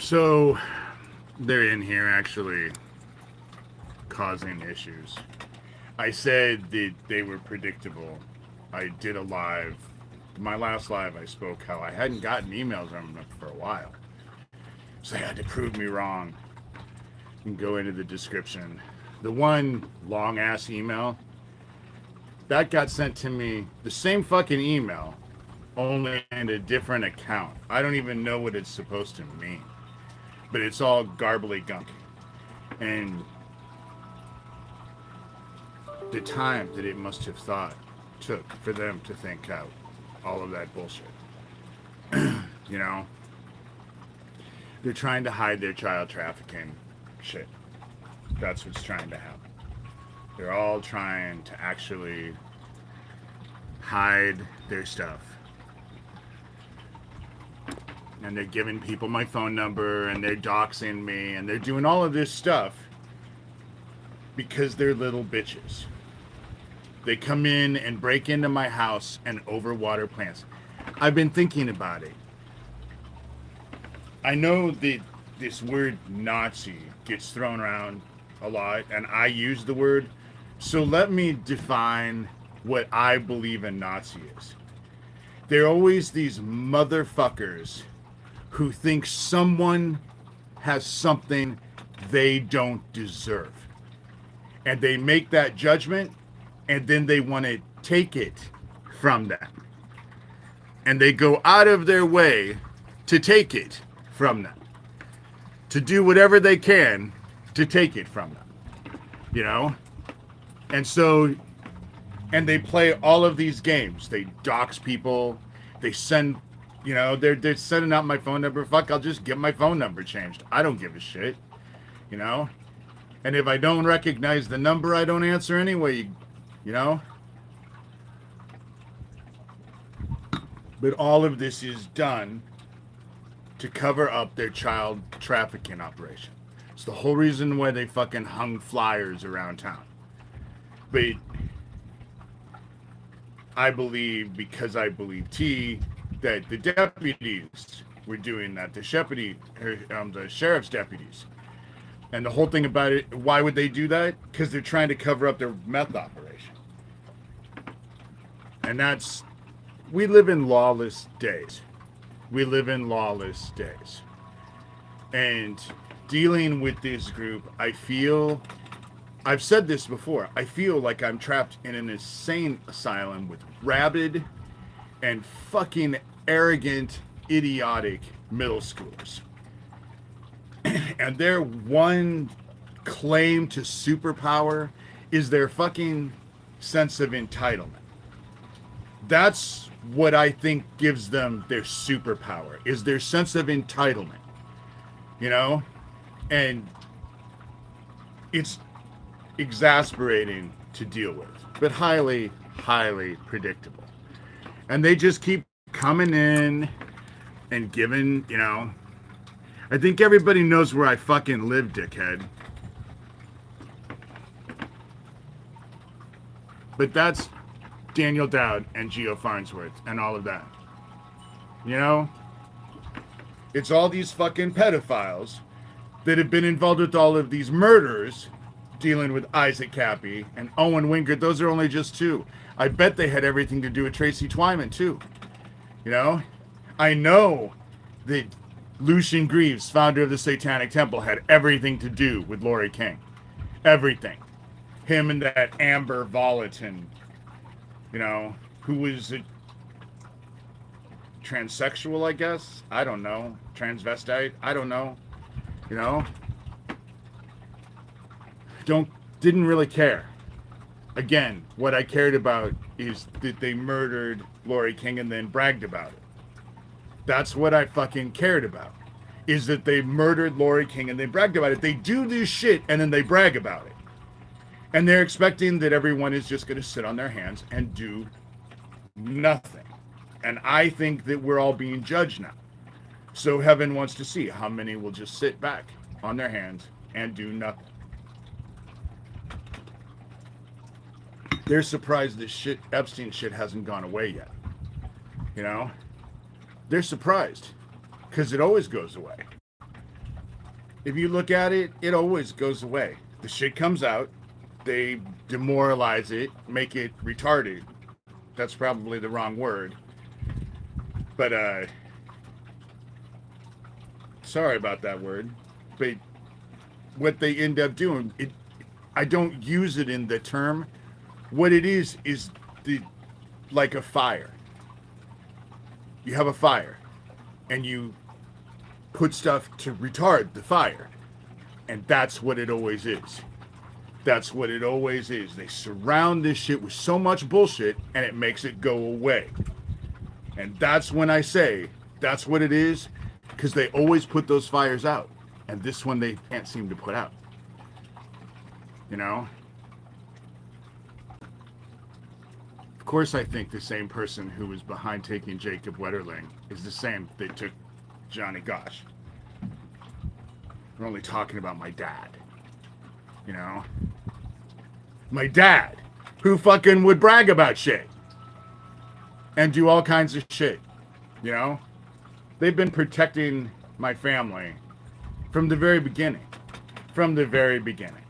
So they're in here actually causing issues. I said that they were predictable. I did a live. My last live, I spoke how I hadn't gotten emails from them for a while. So they had to prove me wrong. You can go into the description. The one long ass email that got sent to me, the same fucking email, only in a different account. I don't even know what it's supposed to mean, but it's all garbly gunk. And the time that it must have took for them to think out all of that bullshit. You know? They're trying to hide their child trafficking shit. That's what's trying to happen. They're all trying to actually hide their stuff. And they're giving people my phone number and they're doxing me and they're doing all of this stuff because they're little bitches. They come in and break into my house and overwater plants. I've been thinking about it. I know that this word Nazi gets thrown around a lot, and I use the word. So let me define what I believe a Nazi is. They're always these motherfuckers who think someone has something they don't deserve. And they make that judgment, and then they want to take it from them. And they go out of their way to take it from them. To do whatever they can to take it from them. You know? And so, and they play all of these games. They dox people. They send, you know, they're sending out my phone number. Fuck, I'll just get my phone number changed. I don't give a shit. You know? And if I don't recognize the number, I don't answer anyway. You know? But all of this is done to cover up their child trafficking operation. It's the whole reason why they fucking hung flyers around town. But I believe, because I believe T, that the deputies were doing that. The sheriff's deputies. And the whole thing about it, why would they do that? Because they're trying to cover up their meth operation. And that's, we live in lawless days. We live in lawless days. And dealing with this group, I feel, I've said this before, I feel like I'm trapped in an insane asylum with rabid and fucking arrogant, idiotic middle schoolers. And their one claim to superpower is their fucking sense of entitlement. That's what I think gives them their superpower, is their sense of entitlement. You know? And it's exasperating to deal with, but highly, highly predictable. And they just keep coming in and giving, you know, I think everybody knows where I fucking live, dickhead. But that's Daniel Dowd and Geo Farnsworth and all of that. You know? It's all these fucking pedophiles that have been involved with all of these murders, dealing with Isaac Cappy and Owen Wingert. Those are only just two. I bet they had everything to do with Tracy Twyman, too. You know? I know that Lucian Greaves, founder of the Satanic Temple, had everything to do with Lori King. Everything. Him and that Amber Volatin, you know, who was a transsexual, I guess. I don't know. Transvestite. I don't know. You know? Didn't really care. Again, what I cared about is that they murdered Lori King and then bragged about it. That's what I fucking cared about. Is that they murdered Lori King and they bragged about it. They do this shit and then they brag about it. And they're expecting that everyone is just going to sit on their hands and do nothing. And I think that we're all being judged now. So heaven wants to see how many will just sit back on their hands and do nothing. They're surprised this Epstein shit hasn't gone away yet. You know? They're surprised. Because it always goes away. If you look at it, it always goes away. The shit comes out, they demoralize it, make it retarded. That's probably the wrong word. But sorry about that word. But what they end up doing, I don't use it in the term. What it is the like a fire. You have a fire and you put stuff to retard the fire. And that's what it always is. That's what it always is. They surround this shit with so much bullshit and it makes it go away. And that's when I say that's what it is, because they always put those fires out. And this one they can't seem to put out. You know? Of course, I think the same person who was behind taking Jacob Wetterling is the same that took Johnny Gosch. We're only talking about my dad. You know? My dad, who fucking would brag about shit. And do all kinds of shit. You know? They've been protecting my family from the very beginning. From the very beginning.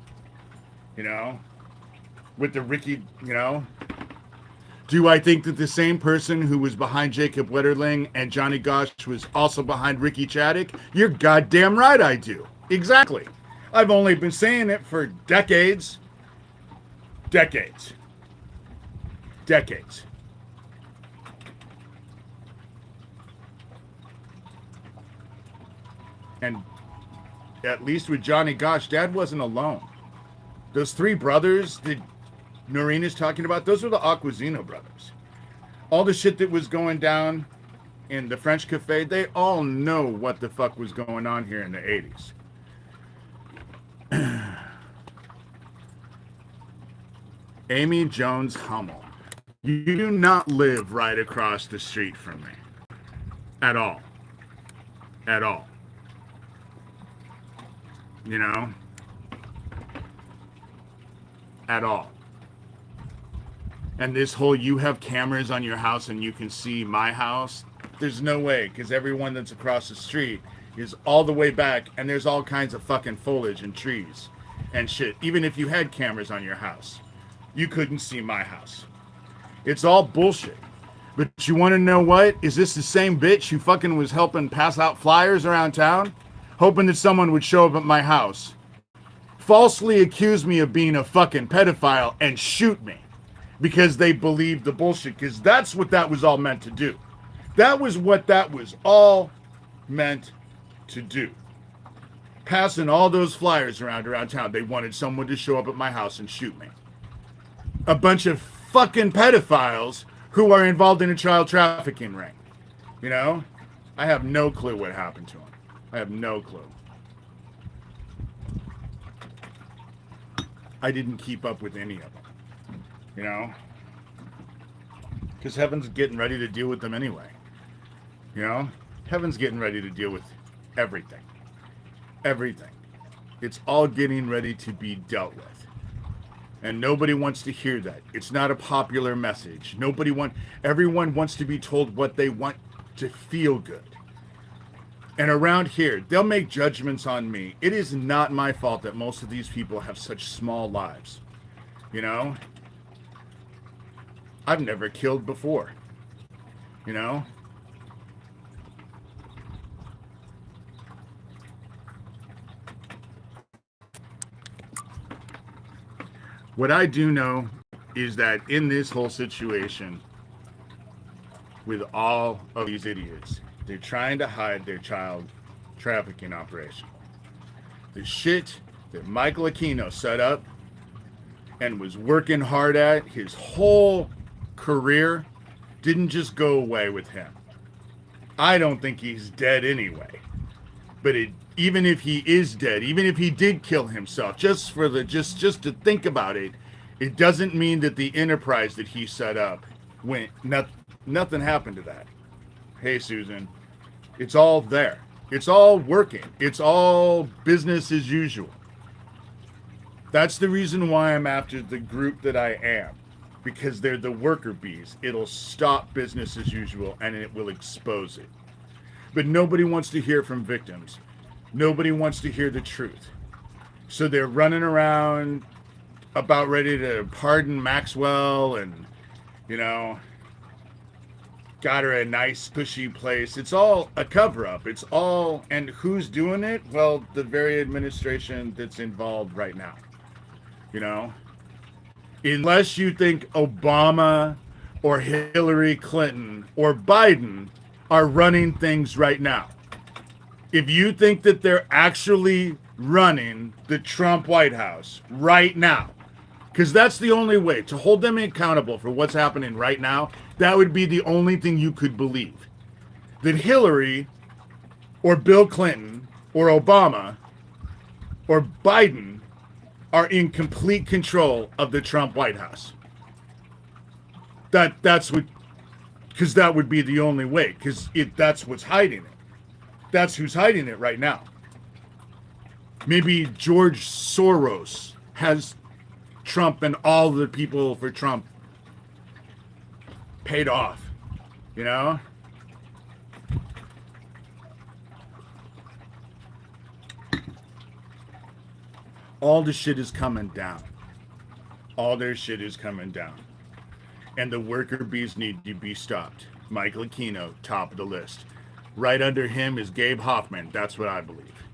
You know? With the Ricky, you know? Do I think that the same person who was behind Jacob Wetterling and Johnny Gosch was also behind Ricky Chaddick? You're goddamn right I do. Exactly. I've only been saying it for decades. Decades. Decades. And at least with Johnny Gosch, Dad wasn't alone. Those three brothers that Noreen is talking about, those were the Aquasino brothers. All the shit that was going down in the French Cafe, they all know what the fuck was going on here in the 80s. Amy Jones Hummel. You do not live right across the street from me. At all. At all. You know? At all. And this whole you have cameras on your house and you can see my house, there's no way, because everyone that's across the street is all the way back and there's all kinds of fucking foliage and trees and shit. Even if you had cameras on your house, you couldn't see my house. It's all bullshit. But you want to know what? Is this the same bitch who fucking was helping pass out flyers around town, hoping that someone would show up at my house, falsely accuse me of being a fucking pedophile and shoot me because they believed the bullshit? Because that's what that was all meant to do. That was what that was all meant to do. Passing all those flyers around town. They wanted someone to show up at my house and shoot me. A bunch of fucking pedophiles who are involved in a child trafficking ring. You know? I have no clue what happened to them. I have no clue. I didn't keep up with any of them. You know? Because heaven's getting ready to deal with them anyway. You know? Heaven's getting ready to deal with everything. Everything. It's all getting ready to be dealt with. And nobody wants to hear that. It's not a popular message. Everyone wants to be told what they want to feel good. And around here, they'll make judgments on me. It is not my fault that most of these people have such small lives. You know? I've never killed before. You know? What I do know is that in this whole situation, with all of these idiots, they're trying to hide their child trafficking operation. The shit that Michael Aquino set up and was working hard at his whole career didn't just go away with him. I don't think he's dead anyway. But even if he is dead, even if he did kill himself, just to think about it, it doesn't mean that the enterprise that he set up went. Nothing happened to that. Hey, Susan, it's all there. It's all working. It's all business as usual. That's the reason why I'm after the group that I am, because they're the worker bees. It'll stop business as usual and it will expose it. But nobody wants to hear from victims. Nobody wants to hear the truth. So they're running around about ready to pardon Maxwell and, you know, got her a nice cushy place. It's all a cover-up. It's all, and who's doing it? Well, the very administration that's involved right now. You know, unless you think Obama or Hillary Clinton or Biden are running things right now. If you think that they're actually running the Trump White House right now, because that's the only way to hold them accountable for what's happening right now, that would be the only thing you could believe. That Hillary or Bill Clinton or Obama or Biden are in complete control of the Trump White House. That's what, because that would be the only way, because that's what's hiding it. That's who's hiding it right now. Maybe George Soros has Trump and all the people for Trump paid off, you know? All the shit is coming down. All their shit is coming down. And the worker bees need to be stopped. Michael Aquino, top of the list. Right under him is Gabe Hoffman. That's what I believe.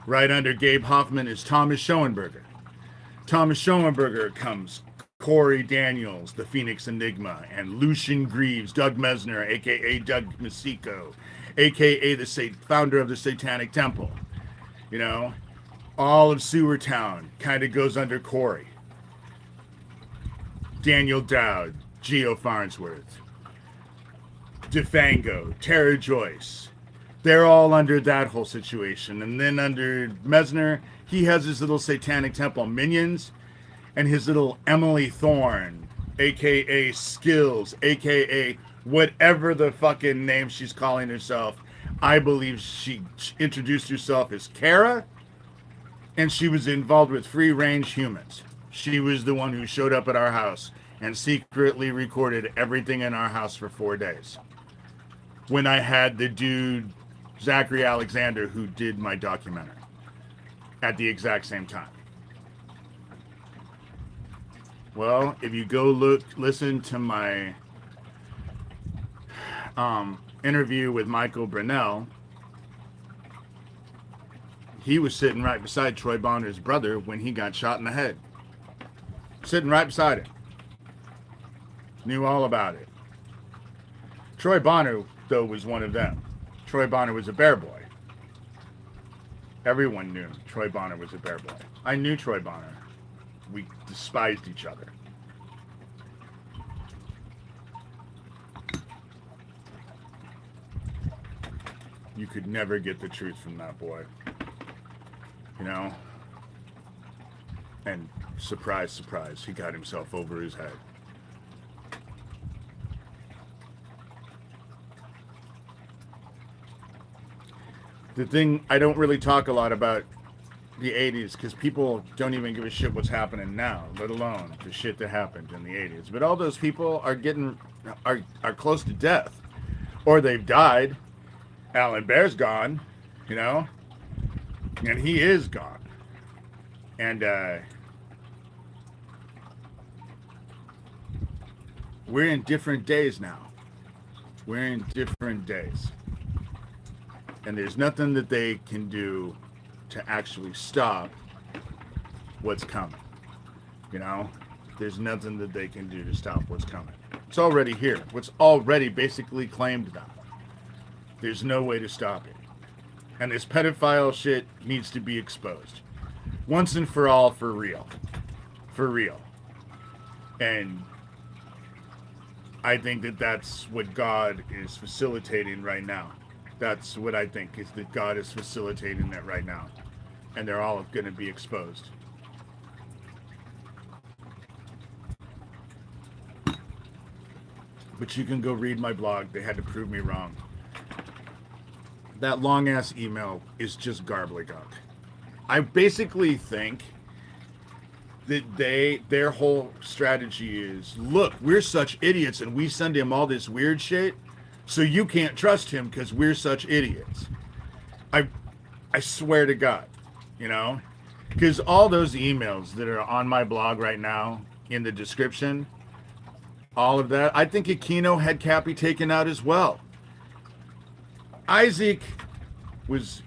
Right under Gabe Hoffman is Thomas Schoenberger. Thomas Schoenberger comes Corey Daniels, the Phoenix Enigma, and Lucian Greaves, Doug Mesner, a.k.a. Doug Masico, a.k.a. the founder of the Satanic Temple. You know, all of Sewertown kind of goes under Corey. Daniel Dowd, Geo Farnsworth, DeFango, Tara Joyce. They're all under that whole situation. And then under Mesner, he has his little Satanic Temple minions and his little Emily Thorne, a.k.a. Skills, a.k.a. whatever the fucking name she's calling herself. I believe she introduced herself as Kara, and she was involved with Free Range Humans. She was the one who showed up at our house and secretly recorded everything in our house for 4 days. When I had the dude, Zachary Alexander, who did my documentary at the exact same time. Well, if you go listen to my interview with Michael Brunell, he was sitting right beside Troy Bonner's brother when he got shot in the head. Sitting right beside him. Knew all about it. Troy Bonner, though, was one of them. Troy Bonner was a bear boy. Everyone knew Troy Bonner was a bear boy. I knew Troy Bonner. We despised each other. You could never get the truth from that boy. You know? And surprise, surprise, he got himself over his head. The thing, I don't really talk a lot about the 80s because people don't even give a shit what's happening now, let alone the shit that happened in the 80s. But all those people are close to death, or they've died. Alan Bear's gone, you know, and he is gone. And we're in different days now. We're in different days. And there's nothing that they can do to actually stop what's coming. You know? There's nothing that they can do to stop what's coming. It's already here. What's already basically claimed them. There's no way to stop it. And this pedophile shit needs to be exposed. Once and for all, for real. For real. And I think that that's what God is facilitating right now. That's what I think, is that God is facilitating that right now. And they're all going to be exposed. But you can go read my blog. They had to prove me wrong. That long-ass email is just gobbledygook. I basically think that their whole strategy is, look, we're such idiots and we send him all this weird shit, so you can't trust him because we're such idiots. I swear to God, you know, because all those emails that are on my blog right now in the description, all of that, I think Aquino had Cappy taken out as well. Isaac was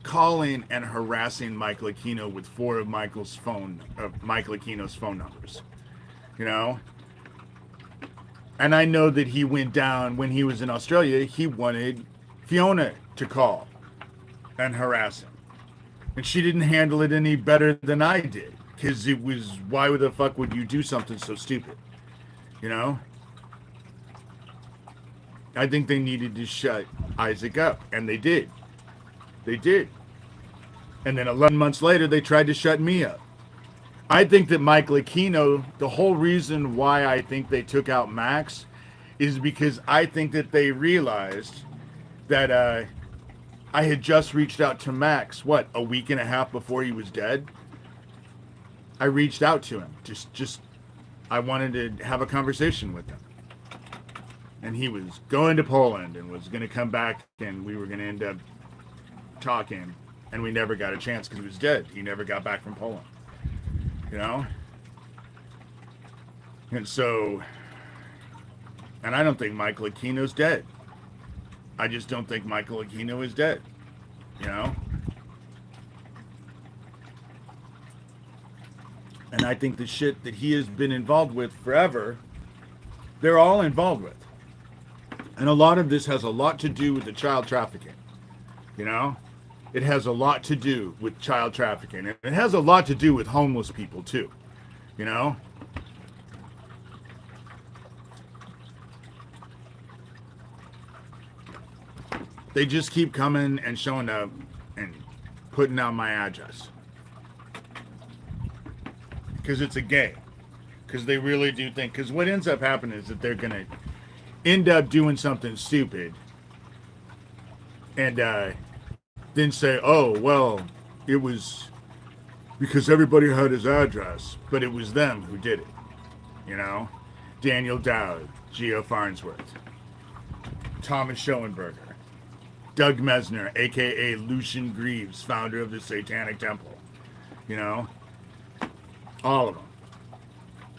calling and harassing Michael Aquino with 4 of Michael Aquino's phone numbers, you know. And I know that he went down when he was in Australia. He wanted Fiona to call and harass him, and she didn't handle it any better than I did, because it was, why the fuck would you do something so stupid, you know? I think they needed to shut Isaac up, and they did. They did. And then 11 months later, they tried to shut me up. I think that Michael Aquino, the whole reason why I think they took out Max is because I think that they realized that I had just reached out to Max, a week and a half before he was dead? I reached out to him. I wanted to have a conversation with him. And he was going to Poland and was going to come back, and we were going to end up talking, and we never got a chance because he was dead. He never got back from Poland, you know? And so, and I don't think Michael Aquino's dead. I just don't think Michael Aquino is dead, you know? And I think the shit that he has been involved with forever, they're all involved with. And a lot of this has a lot to do with the child trafficking, you know? It has a lot to do with child trafficking. And it has a lot to do with homeless people too, you know? They just keep coming and showing up and putting out my address. Because it's a game. Because they really do think, because what ends up happening is that they're going to end up doing something stupid and then say, oh, well, it was because everybody had his address, but it was them who did it, you know? Daniel Dowd, Geo Farnsworth, Thomas Schoenberger, Doug Mesner, a.k.a. Lucian Greaves, founder of the Satanic Temple, you know? All of them.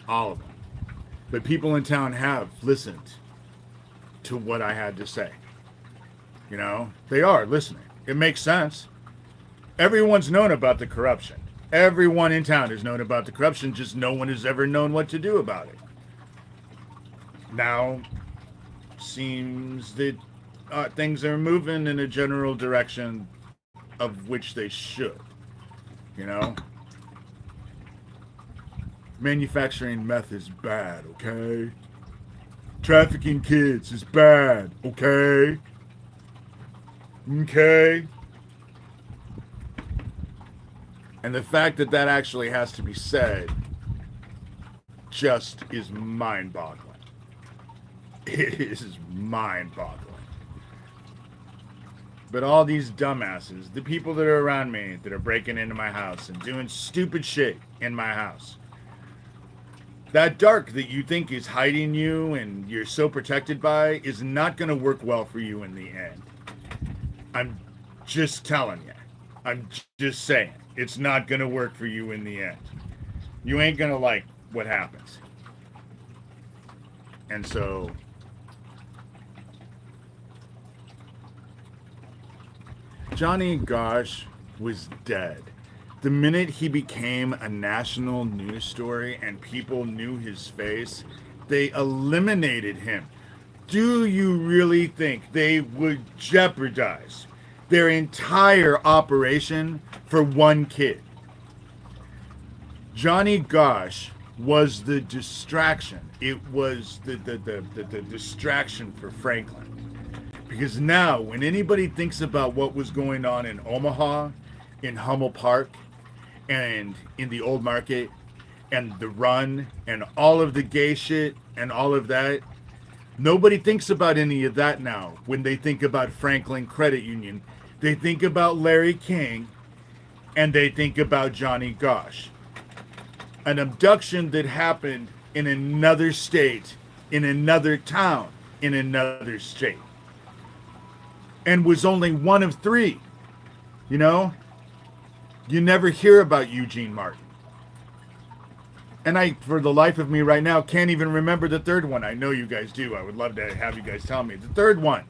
All of them. But people in town have listened to what I had to say. You know? They are listening. It makes sense. Everyone's known about the corruption. Everyone in town has known about the corruption, just no one has ever known what to do about it. Now, seems that things are moving in a general direction of which they should. You know? Manufacturing meth is bad, okay? Trafficking kids is bad, okay? Okay? And the fact that that actually has to be said just is mind-boggling. It is mind-boggling. But all these dumbasses, the people that are around me that are breaking into my house and doing stupid shit in my house, that dark that you think is hiding you and you're so protected by is not going to work well for you in the end. I'm just telling you. I'm just saying. It's not going to work for you in the end. You ain't going to like what happens. And so, Johnny Gosch was dead. The minute he became a national news story and people knew his face, they eliminated him. Do you really think they would jeopardize their entire operation for one kid? Johnny Gosch was the distraction. It was the distraction for Franklin. Because now, when anybody thinks about what was going on in Omaha, in Hummel Park, and in the Old Market, and the Run, and all of the gay shit, and all of that, nobody thinks about any of that now. When they think about Franklin Credit Union, they think about Larry King, and they think about Johnny Gosch. An abduction that happened in another state, in another town, in another state. And was only one of 3. You know, you never hear about Eugene Martin. And I, for the life of me right now, can't even remember the third one. I know you guys do. I would love to have you guys tell me. The third one.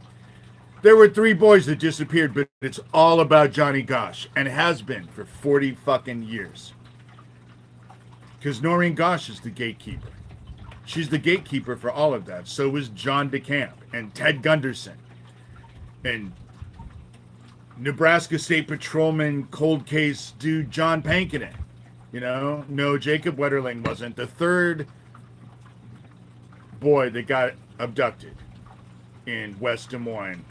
There were 3 boys that disappeared, but it's all about Johnny Gosch, and has been for 40 fucking years. Because Noreen Gosch is the gatekeeper. She's the gatekeeper for all of that. So was John DeCamp and Ted Gunderson and Nebraska State Patrolman cold case dude John Pankinen. You know, no, Jacob Wetterling wasn't. The third boy that got abducted in West Des Moines,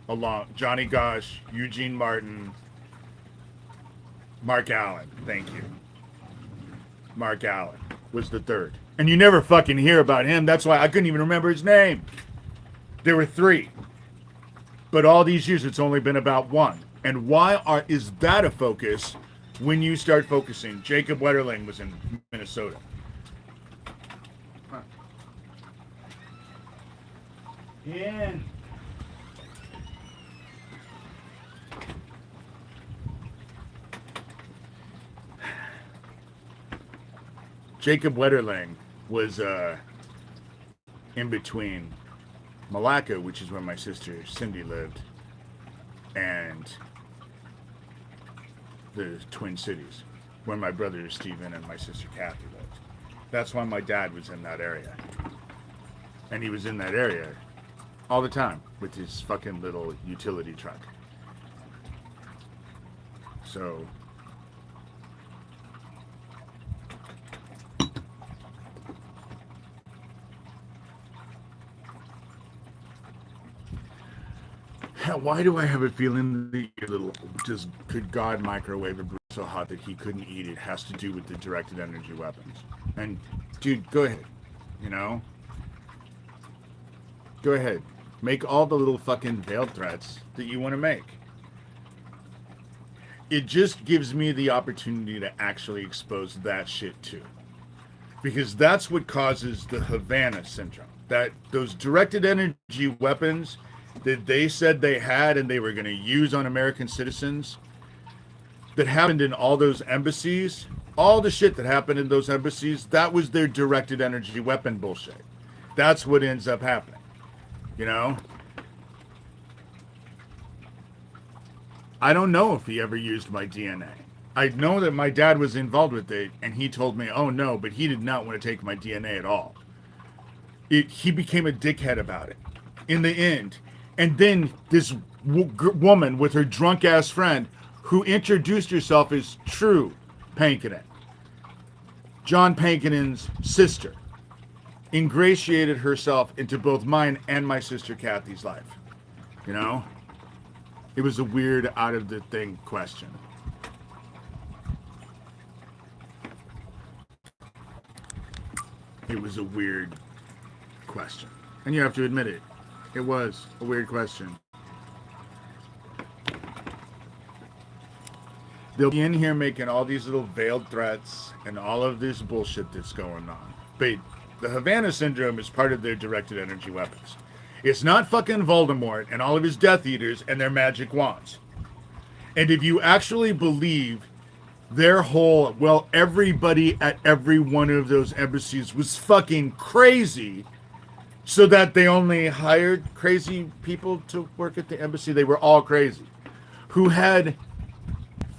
along Johnny Gosch, Eugene Martin, Mark Allen. Thank you. Mark Allen was the third. And you never fucking hear about him. That's why I couldn't even remember his name. There were 3. But all these years, it's only been about 1. And why is that a focus when you start focusing? Jacob Wetterling was in Minnesota. Huh. Yeah. Jacob Wetterling was in between Malacca, which is where my sister Cindy lived, and the Twin Cities, where my brother Stephen and my sister Kathy lived. That's why my dad was in that area. And he was in that area all the time with his fucking little utility truck. So why do I have a feeling that your little just could God microwave a burrito so hot that he couldn't eat it has to do with the directed energy weapons? And dude, go ahead. You know? Go ahead. Make all the little fucking veiled threats that you want to make. It just gives me the opportunity to actually expose that shit too. Because that's what causes the Havana syndrome. That those directed energy weapons that they said they had and they were going to use on American citizens, that happened in all those embassies, all the shit that happened in those embassies, that was their directed energy weapon bullshit. That's what ends up happening. You know? I don't know if he ever used my DNA. I know that my dad was involved with it, and he told me, oh no, but he did not want to take my DNA at all. He became a dickhead about it in the end. And then this woman with her drunk ass friend who introduced herself as True Pankinen, John Pankinen's sister, ingratiated herself into both mine and my sister Kathy's life. You know? It was a weird out of the thing question. It was a weird question. And you have to admit it. It was a weird question. They'll be in here making all these little veiled threats and all of this bullshit that's going on. But the Havana syndrome is part of their directed energy weapons. It's not fucking Voldemort and all of his Death Eaters and their magic wands. And if you actually believe their whole, well, everybody at every one of those embassies was fucking crazy, so that they only hired crazy people to work at the embassy. They were all crazy. Who had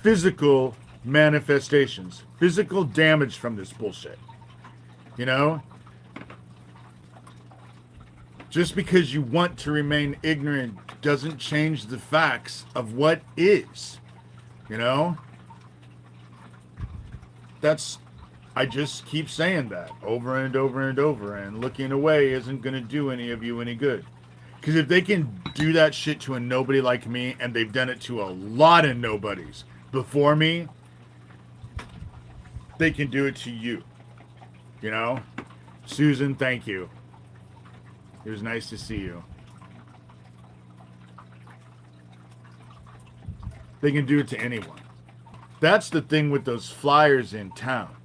physical manifestations, physical damage from this bullshit. You know? Just because you want to remain ignorant doesn't change the facts of what is. You know? I just keep saying that over and over and over, and looking away isn't going to do any of you any good. Because if they can do that shit to a nobody like me, and they've done it to a lot of nobodies before me, they can do it to you. You know? Susan, thank you. It was nice to see you. They can do it to anyone. That's the thing with those flyers in town.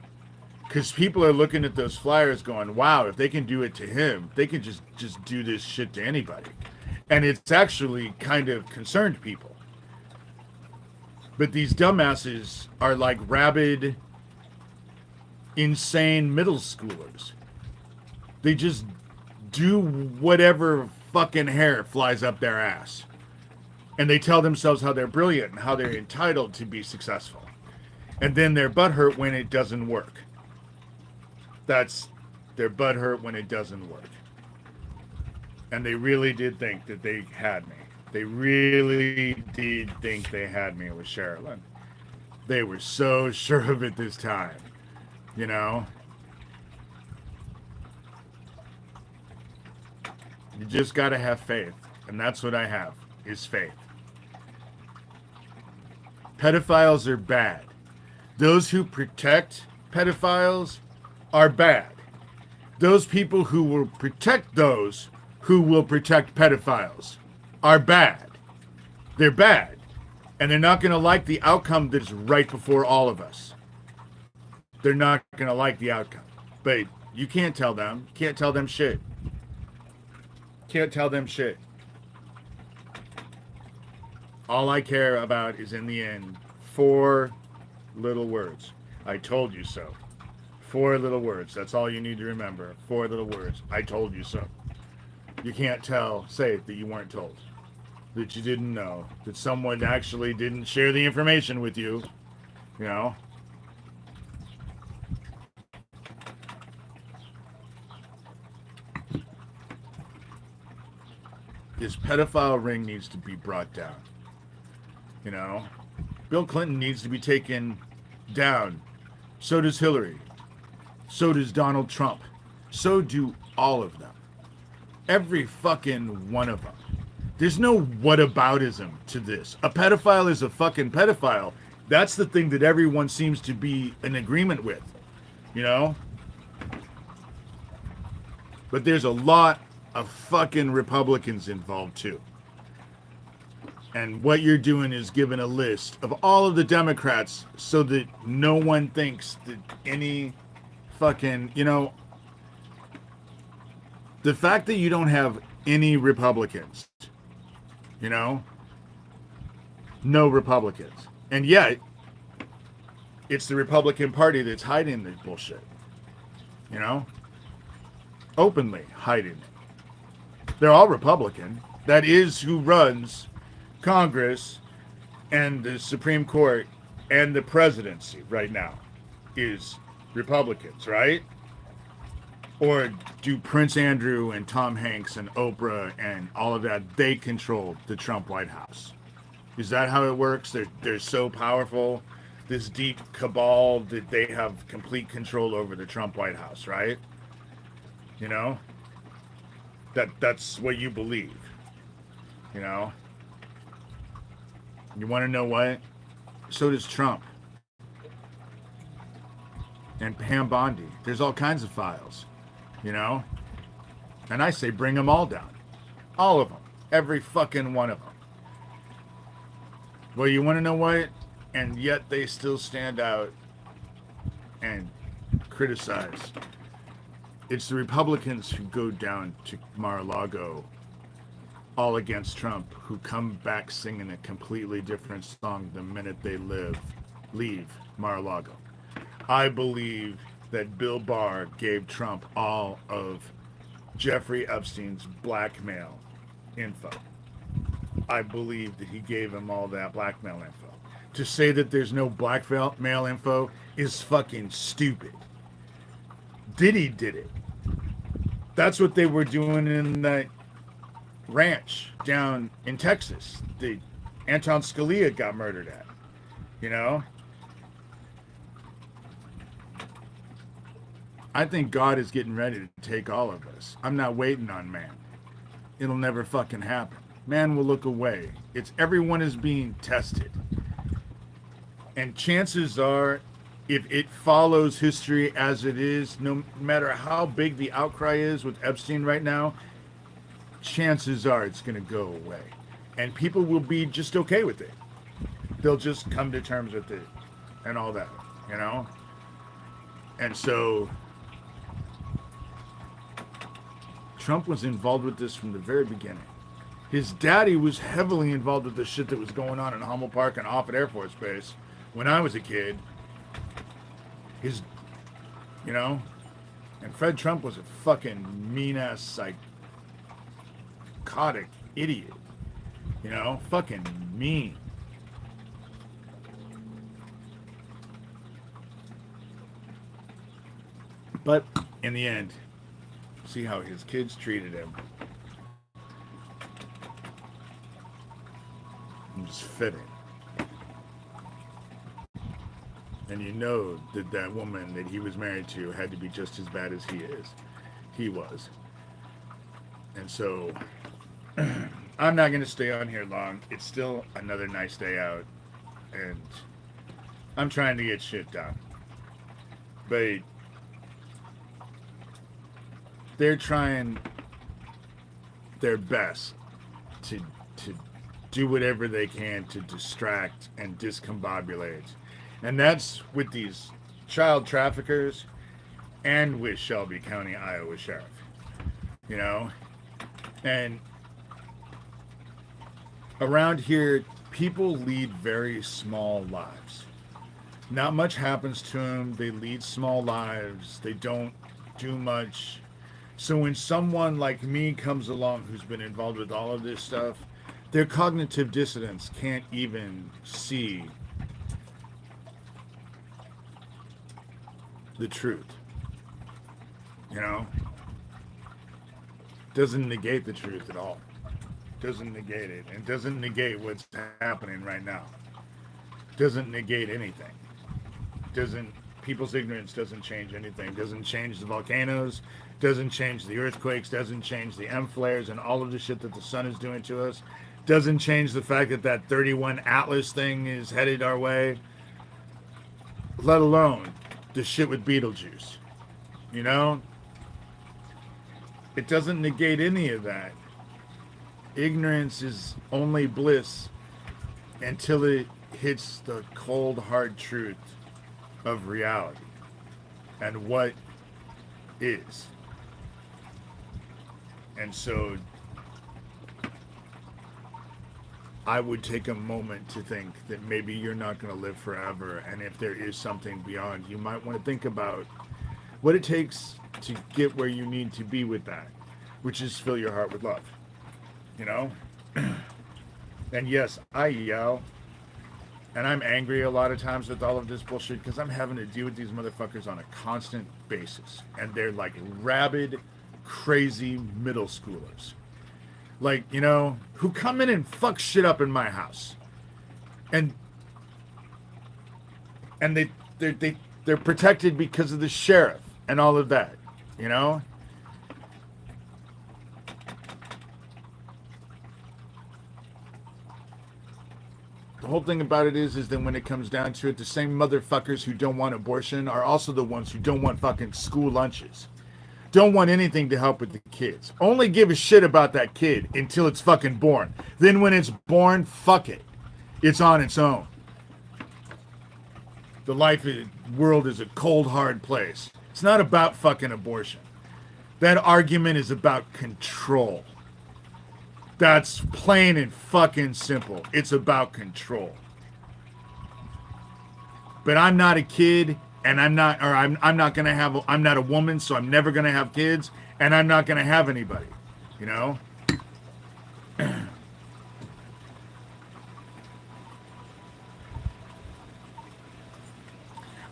Because people are looking at those flyers going, wow, if they can do it to him, they can just do this shit to anybody. And it's actually kind of concerned people. But these dumbasses are like rabid, insane middle schoolers. They just do whatever fucking hair flies up their ass. And they tell themselves how they're brilliant and how they're entitled to be successful. And then they're butthurt when it doesn't work. They're butthurt when it doesn't work. And they really did think that they had me. They really did think they had me with Sherilyn. They were so sure of it this time. You know? You just gotta have faith. And that's what I have, is faith. Pedophiles are bad. Those who protect pedophiles are bad. Those people who will protect those who will protect pedophiles are bad. They're bad. And they're not going to like the outcome that's right before all of us. They're not going to like the outcome. But you can't tell them. You can't tell them shit. Can't tell them shit. All I care about is, in the end, 4 little words. I told you so. 4 little words. That's all you need to remember. 4 little words. I told you so. You can't say that you weren't told. That you didn't know. That someone actually didn't share the information with you. You know? This pedophile ring needs to be brought down. You know? Bill Clinton needs to be taken down. So does Hillary. So does Donald Trump. So do all of them. Every fucking one of them. There's no whataboutism to this. A pedophile is a fucking pedophile. That's the thing that everyone seems to be in agreement with. You know? But there's a lot of fucking Republicans involved too. And what you're doing is giving a list of all of the Democrats so that no one thinks that any fucking, you know, the fact that you don't have any Republicans, you know, no Republicans. And yet, it's the Republican Party that's hiding this bullshit, you know, openly hiding it. They're all Republican. That is who runs Congress and the Supreme Court and the presidency right now is Republicans, right? Or do Prince Andrew and Tom Hanks and Oprah and all of that, they control the Trump White House? Is that how it works? They're so powerful, this deep cabal, that they have complete control over the Trump White House, right? You know? That's what you believe. You know? You want to know what? So does Trump. And Pam Bondi. There's all kinds of files. You know? And I say bring them all down. All of them. Every fucking one of them. Well, you want to know what? And yet they still stand out and criticize. It's the Republicans who go down to Mar-a-Lago all against Trump, who come back singing a completely different song the minute they leave Mar-a-Lago. I believe that Bill Barr gave Trump all of Jeffrey Epstein's blackmail info. I believe that he gave him all that blackmail info. To say that there's no blackmail info is fucking stupid. Diddy did it. That's what they were doing in that ranch down in Texas. The Anton Scalia got murdered at. You know? I think God is getting ready to take all of us. I'm not waiting on man. It'll never fucking happen. Man will look away. It's everyone is being tested. And chances are, if it follows history as it is, no matter how big the outcry is with Epstein right now, chances are it's going to go away. And people will be just okay with it. They'll just come to terms with it and all that, you know? And so Trump was involved with this from the very beginning. His daddy was heavily involved with the shit that was going on in Hummel Park and off at Air Force Base when I was a kid. His, you know, and Fred Trump was a fucking mean ass psychotic idiot. You know, fucking mean. But in the end, see how his kids treated him. It was fitting. And you know that that woman that he was married to had to be just as bad as he was. And so I'm not going to stay on here long. It's still another nice day out. And I'm trying to get shit done. But they're trying their best to do whatever they can to distract and discombobulate. And that's with these child traffickers and with Shelby County, Iowa Sheriff. You know? And around here, people lead very small lives. Not much happens to them. They lead small lives. They don't do much. So when someone like me comes along who's been involved with all of this stuff, their cognitive dissonance can't even see the truth. You know? Doesn't negate the truth at all. Doesn't negate it. And doesn't negate what's happening right now. Doesn't negate anything. People's ignorance doesn't change anything. Doesn't change the volcanoes. Doesn't change the earthquakes. Doesn't change the M flares and all of the shit that the sun is doing to us. Doesn't change the fact that that 31 Atlas thing is headed our way. Let alone the shit with Beetlejuice. You know? It doesn't negate any of that. Ignorance is only bliss until it hits the cold, hard truth of reality and what is. And so I would take a moment to think that maybe you're not going to live forever, and if there is something beyond, you might want to think about what it takes to get where you need to be with that, which is fill your heart with love. You know? And yes, I yell, and I'm angry a lot of times with all of this bullshit because I'm having to deal with these motherfuckers on a constant basis, and they're like rabid, crazy middle schoolers. Like, you know, who come in and fuck shit up in my house. And they're protected because of the sheriff and all of that, you know? The whole thing about it is that when it comes down to it, the same motherfuckers who don't want abortion are also the ones who don't want fucking school lunches. Don't want anything to help with the kids. Only give a shit about that kid until it's fucking born. Then when it's born, fuck it. It's on its own. The world is a cold, hard place. It's not about fucking abortion. That argument is about control. That's plain and fucking simple. It's about control. But I'm not a kid. And I'm not a woman, so I'm never gonna have kids, and I'm not gonna have anybody, you know?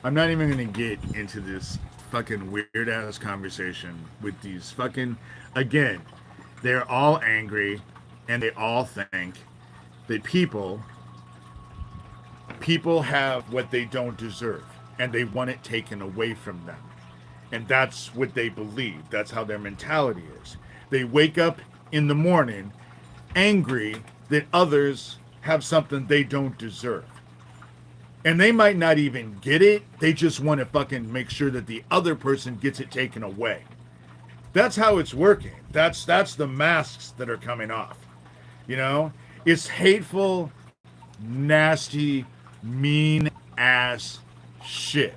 I'm not even gonna get into this fucking weird ass conversation with these fucking, again, they're all angry, and they all think that people have what they don't deserve. And they want it taken away from them. And that's what they believe. That's how their mentality is. They wake up in the morning angry that others have something they don't deserve. And they might not even get it. They just want to fucking make sure that the other person gets it taken away. That's how it's working. That's the masks that are coming off. You know? It's hateful, nasty, mean ass shit.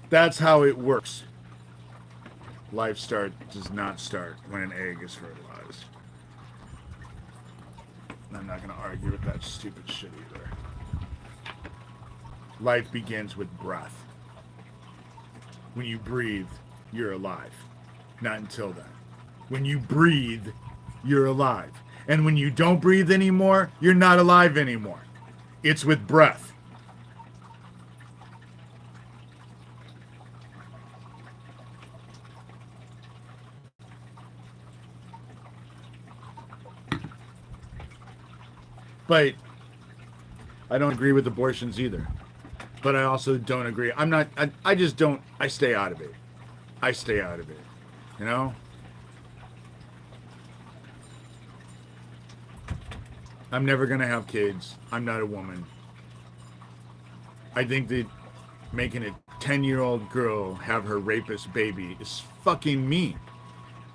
That's how it works. Life does not start when an egg is fertilized. I'm not going to argue with that stupid shit either. Life begins with breath. When you breathe, you're alive. Not until then. When you breathe, you're alive. And when you don't breathe anymore, you're not alive anymore. It's with breath. But I don't agree with abortions either. But I also don't agree. I just don't, I stay out of it. I stay out of it. You know? I'm never going to have kids. I'm not a woman. I think that making a 10-year-old girl have her rapist baby is fucking mean.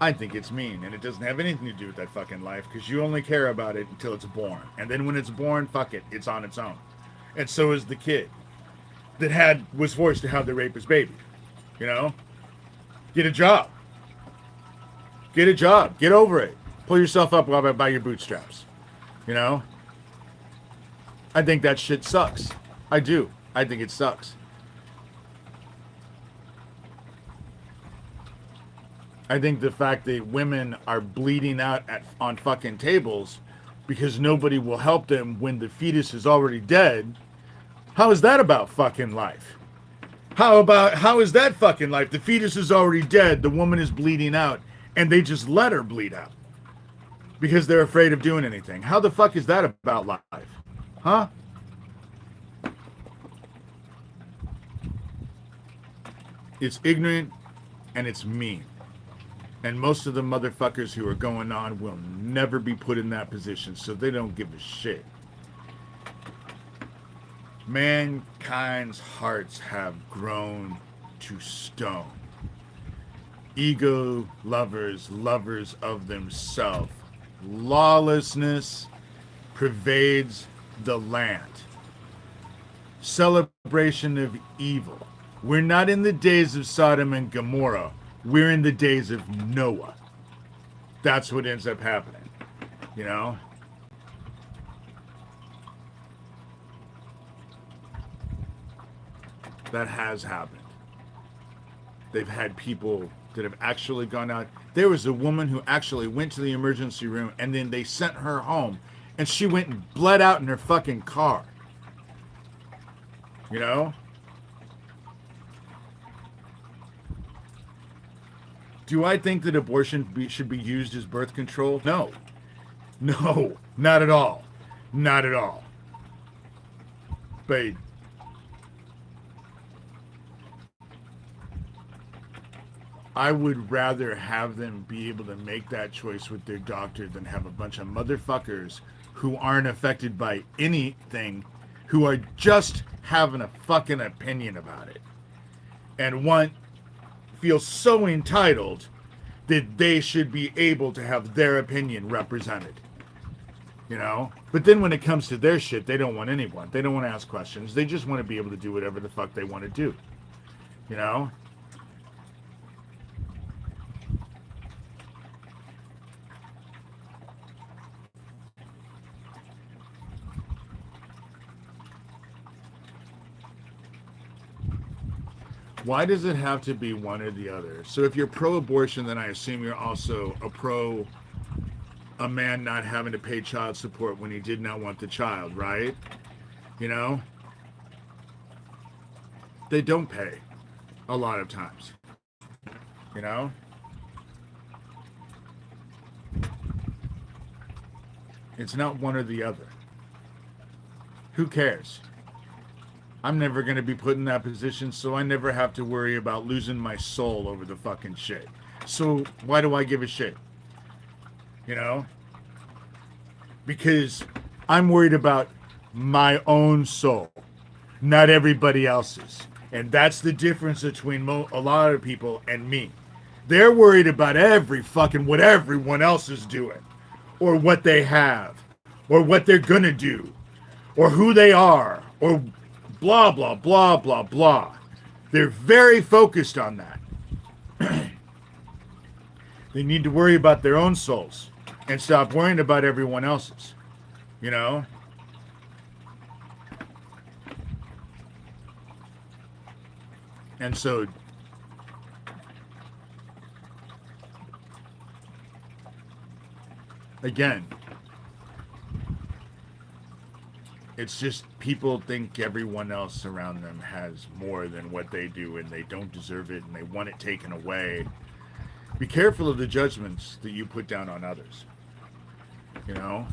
I think it's mean, and it doesn't have anything to do with that fucking life, because you only care about it until it's born. And then when it's born, fuck it, it's on its own. And so is the kid that was forced to have the rapist baby. You know? Get a job. Get a job. Get over it. Pull yourself up by your bootstraps. You know? I think that shit sucks. I do. I think it sucks. I think the fact that women are bleeding out on fucking tables because nobody will help them when the fetus is already dead. How is that about fucking life? How is that fucking life? The fetus is already dead, the woman is bleeding out, and they just let her bleed out because they're afraid of doing anything. How the fuck is that about life? Huh? It's ignorant and it's mean. And most of the motherfuckers who are going on will never be put in that position, so they don't give a shit. Mankind's hearts have grown to stone. Ego lovers, lovers of themselves. Lawlessness pervades the land. Celebration of evil. We're not in the days of Sodom and Gomorrah. We're in the days of Noah. That's what ends up happening. You know? That has happened. They've had people that have actually gone out. There was a woman who actually went to the emergency room and then they sent her home and she went and bled out in her fucking car. You know? Do I think that abortion should be used as birth control? No. No, not at all. Not at all. But I would rather have them be able to make that choice with their doctor than have a bunch of motherfuckers who aren't affected by anything, who are just having a fucking opinion about it and feel so entitled that they should be able to have their opinion represented. You know? But then when it comes to their shit, they don't want anyone. They don't want to ask questions. They just want to be able to do whatever the fuck they want to do. You know? Why does it have to be one or the other? So if you're pro-abortion, then I assume you're also a man not having to pay child support when he did not want the child, right? You know? They don't pay a lot of times. You know? It's not one or the other. Who cares? I'm never going to be put in that position, so I never have to worry about losing my soul over the fucking shit. So why do I give a shit? You know? Because I'm worried about my own soul, not everybody else's. And that's the difference between a lot of people and me. They're worried about what everyone else is doing, or what they have, or what they're going to do, or who they are, or blah, blah, blah, blah, blah. They're very focused on that. They need to worry about their own souls and stop worrying about everyone else's. you know? And so again, it's just people think everyone else around them has more than what they do and they don't deserve it and they want it taken away. Be careful of the judgments that you put down on others. You know?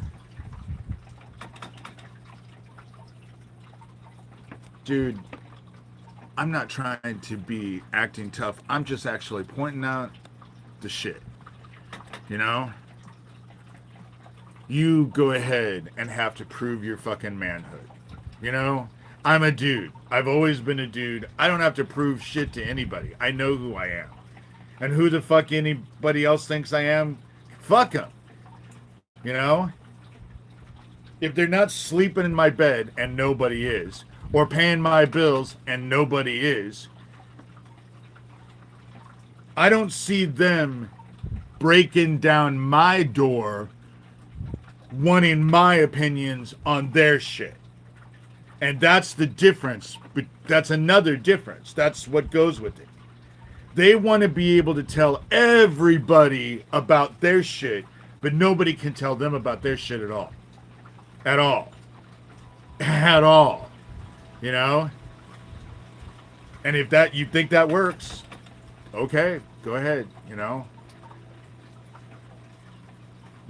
Dude, I'm not trying to be acting tough. I'm just actually pointing out the shit. You know? You go ahead and have to prove your fucking manhood. You know? I'm a dude. I've always been a dude. I don't have to prove shit to anybody. I know who I am. And who the fuck anybody else thinks I am? Fuck them. You know? If they're not sleeping in my bed and nobody is, or paying my bills and nobody is, I don't see them breaking down my door wanting my opinions on their shit. And that's the difference. But that's another difference. That's what goes with it. They want to be able to tell everybody about their shit, but nobody can tell them about their shit at all. At all. At all. You know? And if that you think that works, okay, go ahead, you know?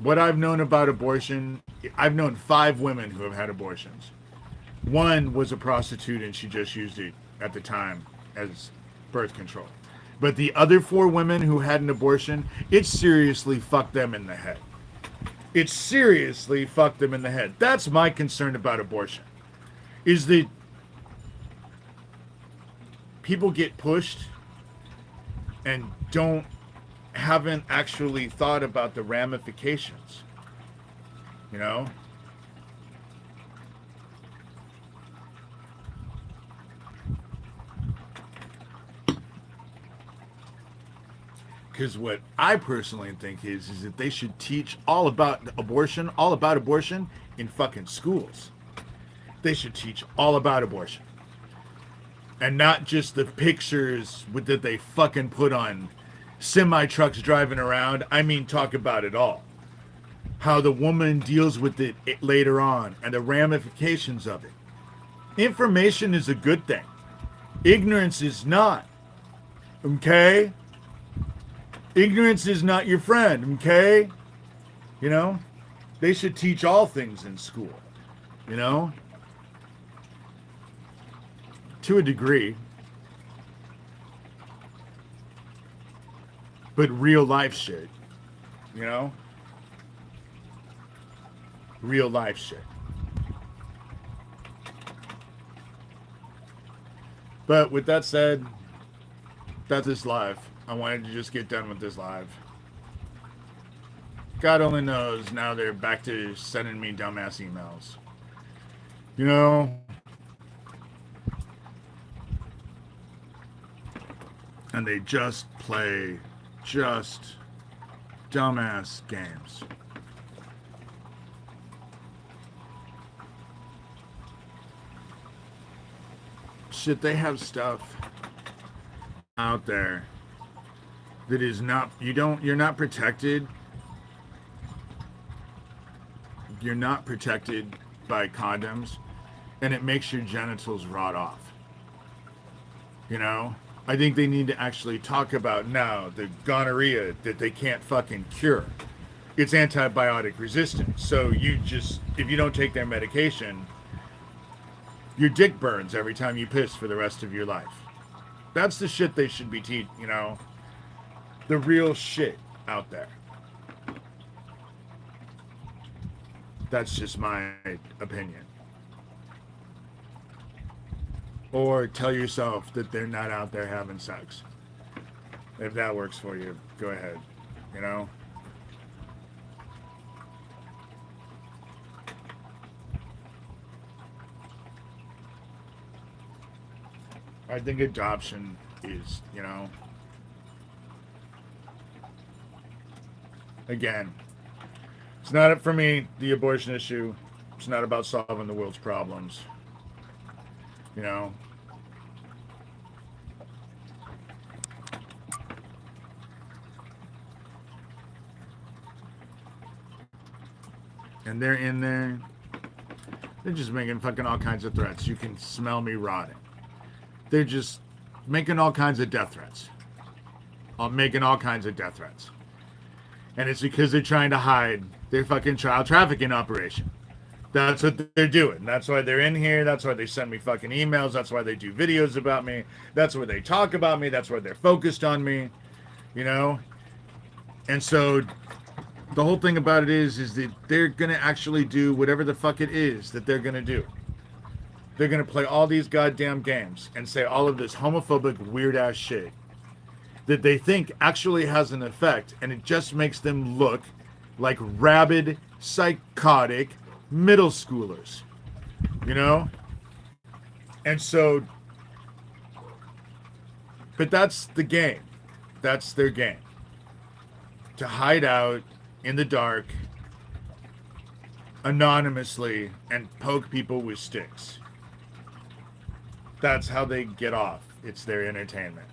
What I've known about abortion, I've known 5 women who have had abortions. One was a prostitute and she just used it at the time as birth control. But the other 4 women who had an abortion, it seriously fucked them in the head. It seriously fucked them in the head. That's my concern about abortion. Is that people get pushed and haven't actually thought about the ramifications. You know? Because what I personally think is that they should teach all about abortion in fucking schools. They should teach all about abortion. And not just the pictures that they fucking put on semi-trucks driving around. I mean, talk about it all. How the woman deals with it later on and the ramifications of it. Information is a good thing. Ignorance is not. Okay? Ignorance is not your friend, okay? You know? They should teach all things in school. You know? To a degree. But real life shit. You know? Real life shit. But with that said, that's this live. I wanted to just get done with this live. God only knows now they're back to sending me dumbass emails. You know? And they just play dumbass games. Shit, they have stuff out there that is not, you're not protected. You're not protected by condoms, and it makes your genitals rot off. You know? I think they need to actually talk about now the gonorrhea that they can't fucking cure. It's antibiotic resistant. So if you don't take their medication, your dick burns every time you piss for the rest of your life. That's the shit they should be teaching, you know? The real shit out there. That's just my opinion. Or tell yourself that they're not out there having sex. If that works for you, go ahead. You know? I think adoption is, you know, again, it's not up for me, the abortion issue. It's not about solving the world's problems. You know? And they're in there. They're just making fucking all kinds of threats. You can smell me rotting. They're just making all kinds of death threats. Making all kinds of death threats. And it's because they're trying to hide their fucking child trafficking operation. That's what they're doing. That's why they're in here. That's why they send me fucking emails. That's why they do videos about me. That's why they talk about me. That's why they're focused on me. You know? And so the whole thing about it is that they're going to actually do whatever the fuck it is that they're going to do. They're going to play all these goddamn games and say all of this homophobic, weird-ass shit that they think actually has an effect, and it just makes them look like rabid, psychotic middle schoolers. You know? And so, but that's the game. That's their game. To hide out in the dark, anonymously, and poke people with sticks. That's how they get off. It's their entertainment.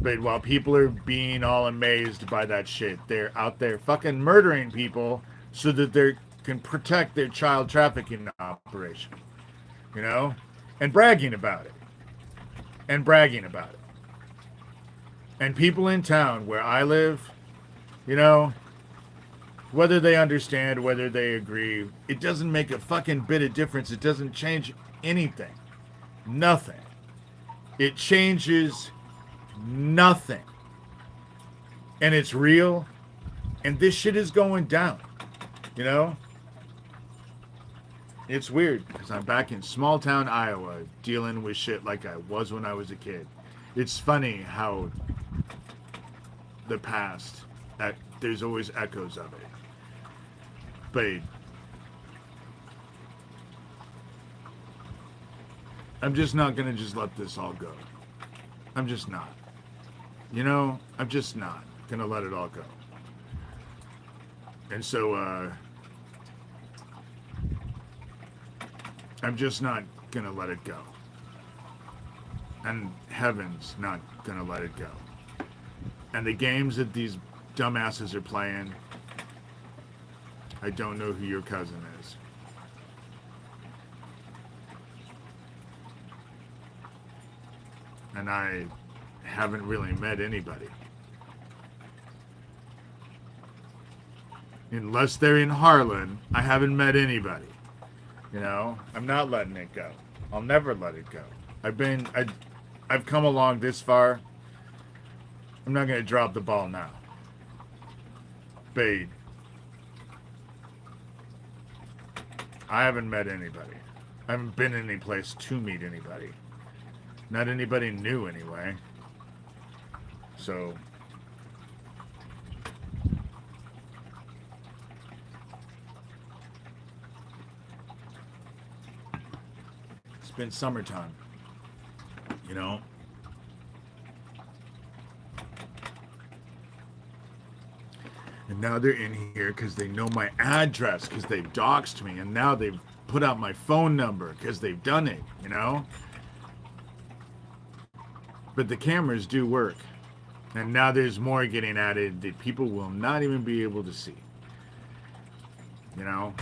But while people are being all amazed by that shit, they're out there fucking murdering people so that they can protect their child trafficking operation. You know? And bragging about it. And bragging about it. And people in town where I live, you know, whether they understand, whether they agree, it doesn't make a fucking bit of difference. It doesn't change anything. Nothing. It changes nothing. And it's real. And this shit is going down. You know? It's weird because I'm back in small town Iowa dealing with shit like I was when I was a kid. It's funny how the past, there's always echoes of it. But I'm just not going to just let this all go. I'm just not. You know, I'm just not going to let it all go. And so, I'm just not going to let it go. And heaven's not going to let it go. And the games that these dumbasses are playing, I don't know who your cousin is. And I haven't really met anybody. Unless they're in Harlan, I haven't met anybody. You know, I'm not letting it go. I'll never let it go. I've come along this far. I'm not going to drop the ball now. But I haven't met anybody. I haven't been any place to meet anybody. Not anybody new anyway. So it's been summertime, you know? And now they're in here because they know my address, because they've doxed me, and now they've put out my phone number because they've done it, you know? But the cameras do work. And now there's more getting added that people will not even be able to see. You know?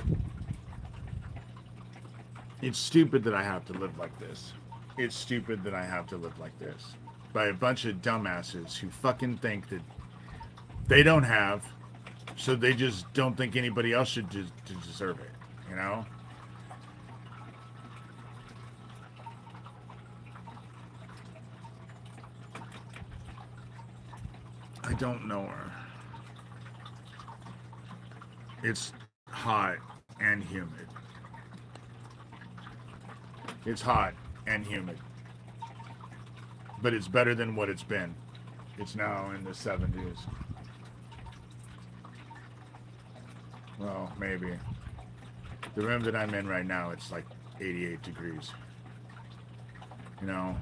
It's stupid that I have to live like this. It's stupid that I have to live like this. By a bunch of dumbasses who fucking think that they don't have, so they just don't think anybody else should deserve it. You know? I don't know her. It's hot and humid. It's hot and humid. But it's better than what it's been. It's now in the 70s. Well, maybe. The room that I'm in right now, it's like 88 degrees. You know?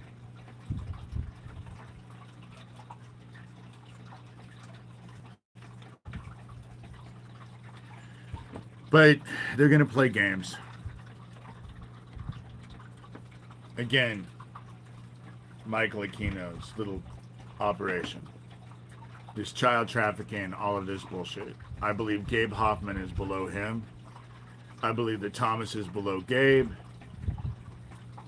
But they're going to play games. Again, Michael Aquino's little operation. This child trafficking, all of this bullshit. I believe Gabe Hoffman is below him. I believe that Thomas is below Gabe.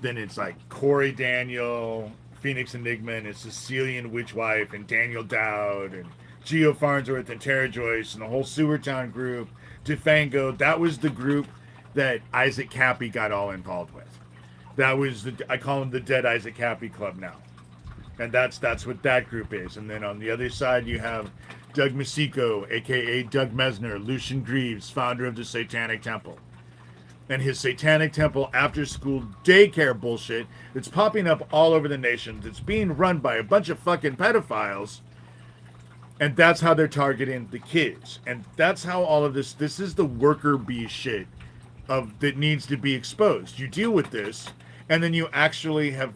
Then it's like Corey Daniel, Phoenix Enigma, and it's Sicilian Witchwife, and Daniel Dowd, and Geo Farnsworth, and Tara Joyce, and the whole Sewertown group, Defango. That was the group that Isaac Cappy got all involved with. That was I call them the Dead Isaac Cappy Club now. And that's what that group is. And then on the other side, you have Doug Masico, a.k.a. Doug Mesner, Lucian Greaves, founder of the Satanic Temple. And his Satanic Temple after-school daycare bullshit that's popping up all over the nation. That's being run by a bunch of fucking pedophiles. And that's how they're targeting the kids. And that's how all of this is the worker bee shit that needs to be exposed. You deal with this, and then you actually have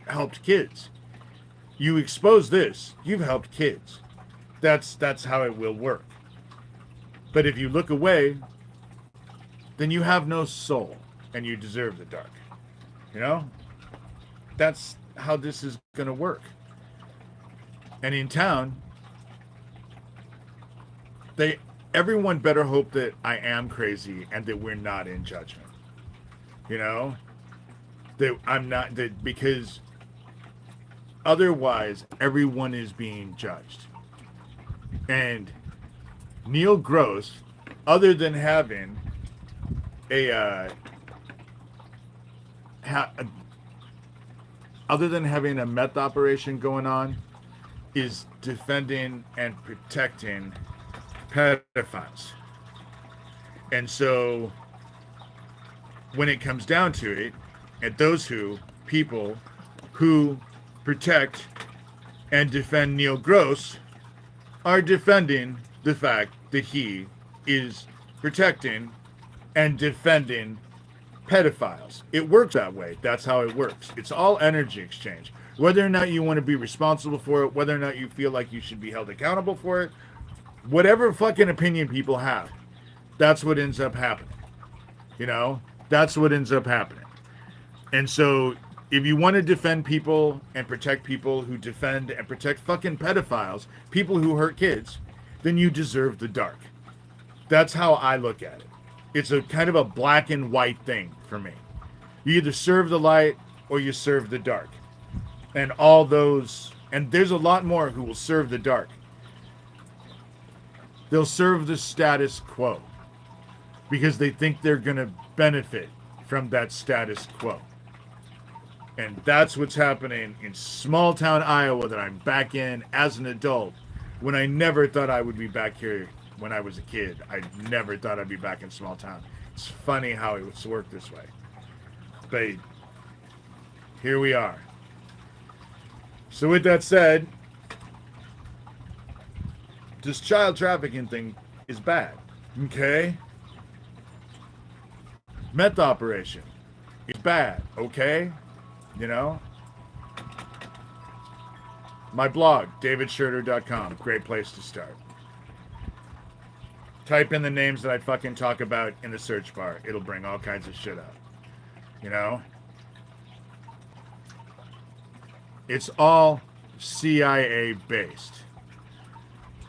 helped kids. You expose this, you've helped kids. That's how it will work. But if you look away, then you have no soul, and you deserve the dark. You know? That's how this is going to work. And in town, everyone better hope that I am crazy and that we're not in judgment. You know? That I'm not, because otherwise, everyone is being judged. And Neil Gross, other than having a meth operation going on, is defending and protecting pedophiles. And so, when it comes down to it, and those people who protect and defend Neil Gross are defending the fact that he is protecting and defending pedophiles. It works that way. That's how it works. It's all energy exchange. Whether or not you want to be responsible for it, whether or not you feel like you should be held accountable for it, whatever fucking opinion people have, that's what ends up happening. You know? That's what ends up happening. And so, if you want to defend people and protect people who defend and protect fucking pedophiles, people who hurt kids, then you deserve the dark. That's how I look at it. It's a kind of a black and white thing for me. You either serve the light or you serve the dark. And all those, and there's a lot more who will serve the dark. They'll serve the status quo because they think they're going to benefit from that status quo. And that's what's happening in small town Iowa that I'm back in as an adult when I never thought I would be back here when I was a kid. I never thought I'd be back in small town. It's funny how it's worked this way. But here we are. So with that said, this child trafficking thing is bad. Okay? Meth operation is bad. Okay? You know? My blog, davidshurter.com. Great place to start. Type in the names that I fucking talk about in the search bar. It'll bring all kinds of shit up. You know? It's all CIA based.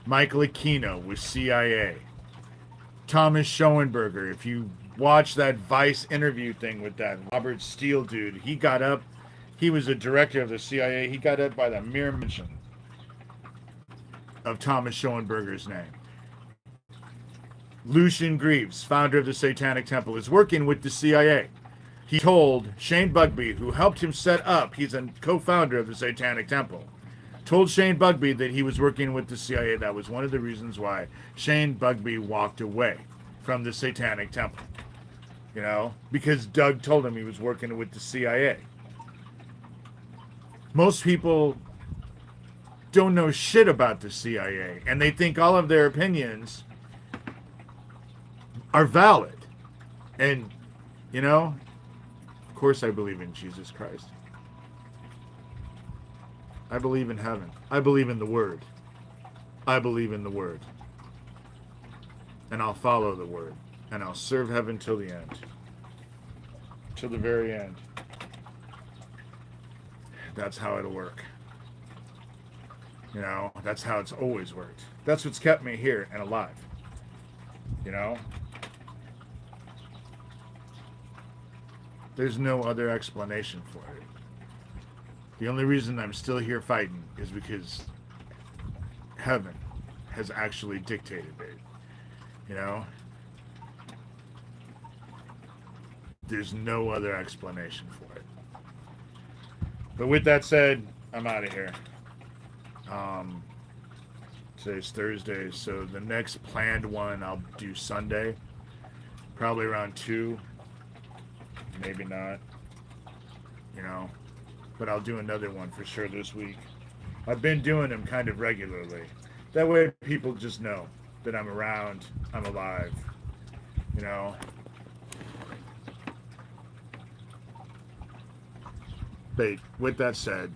Michael Aquino was CIA. Thomas Schoenberger, if you watch that Vice interview thing with that Robert Steele dude, he got up. He was a director of the CIA. He got up by the mere mention of Thomas Schoenberger's name. Lucian Greaves, founder of the Satanic Temple, is working with the CIA. He told Shane Bugbee, who helped him set up, he's a co-founder of the Satanic Temple, told Shane Bugbee that he was working with the CIA. That was one of the reasons why Shane Bugbee walked away from the Satanic Temple. You know, because Doug told him he was working with the CIA. Most people don't know shit about the CIA, and they think all of their opinions are valid. And, you know, of course I believe in Jesus Christ. I believe in heaven. I believe in the Word. I believe in the Word. And I'll follow the Word. and I'll serve heaven till the end. Till the very end. That's how it'll work. You know, that's how it's always worked. That's what's kept me here and alive. You know? There's no other explanation for it. The only reason I'm still here fighting is because heaven has actually dictated it. You know? There's no other explanation for it. But with that said, I'm out of here. Today's Thursday, so the next planned one I'll do Sunday, probably around 2, maybe not, you know, but I'll do another one for sure this week. I've been doing them kind of regularly. That way people just know that I'm around, I'm alive, you know. But with that said,